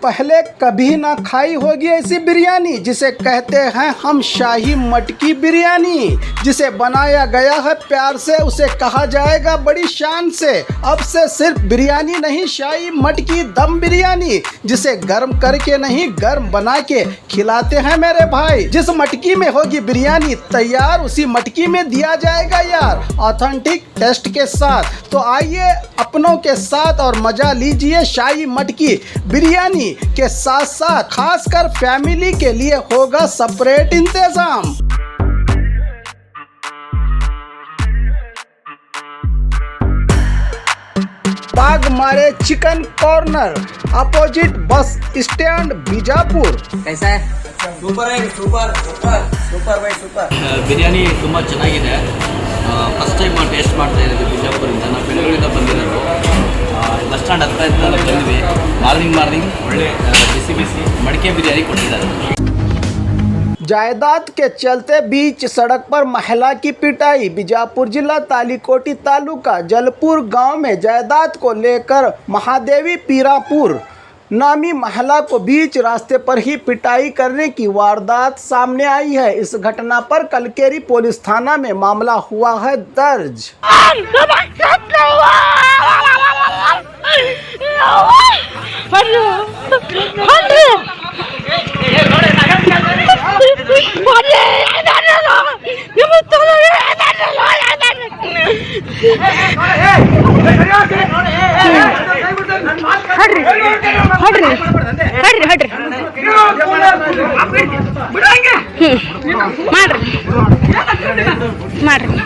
पहले कभी ना खाई होगी ऐसी बिरयानी जिसे कहते हैं हम शाही मटकी बिरयानी, जिसे बनाया गया है प्यार से, उसे कहा जाएगा बड़ी शान से। अब से सिर्फ बिरयानी नहीं, शाही मटकी दम बिरयानी, जिसे गर्म करके नहीं गर्म बना के खिलाते हैं मेरे भाई। जिस मटकी में होगी बिरयानी तैयार, उसी मटकी में दिया जाएगा यार ऑथेंटिक टेस्ट के साथ। तो आइए अपनों के साथ और मजा लीजिए शाही मटकी बिरयानी के साथ साथ खासकर फैमिली के लिए होगा सेपरेट इंतजाम। Bagmare chicken corner, opposite bus stand, Bijapur. कैसा है? ಸೂಪರ್ ಆಗಿ super super super by super biryani ತುಂಬ ಚೆನ್ನಾಗಿದೆ. ಫಸ್ಟ್ ಟೈಮ್ ಟೇಸ್ಟ್ ಮಾಡ್ತಾ ಇದ್ದೀವಿ ಬಿಜಾಪುರಿಂದ. ನಾವು ಬೆಂಗಳೂರಿಂದ ಬಂದಿರೋದು. ಬಸ್ ಸ್ಟ್ಯಾಂಡ್ ಹತ್ರ ಇದ್ದ ಬಂದ್ವಿ. ಮಾರ್ನಿಂಗ್ ಒಳ್ಳೆ ಬಿಸಿ ಮಡಿಕೆ ಬಿರಿಯಾನಿ ಕೊಟ್ಟಿದ್ದಾರೆ. जायदाद के चलते बीच सड़क पर महिला की पिटाई। बीजापुर जिला तालीकोटी तालुका जलपुर गांव में जायदाद को लेकर महादेवी पीरापुर नामी महिला को बीच रास्ते पर ही पिटाई करने की वारदात सामने आई है। इस घटना पर कलकेरी पुलिस थाना में मामला हुआ है दर्ज। ಮಾಡ್ರಿ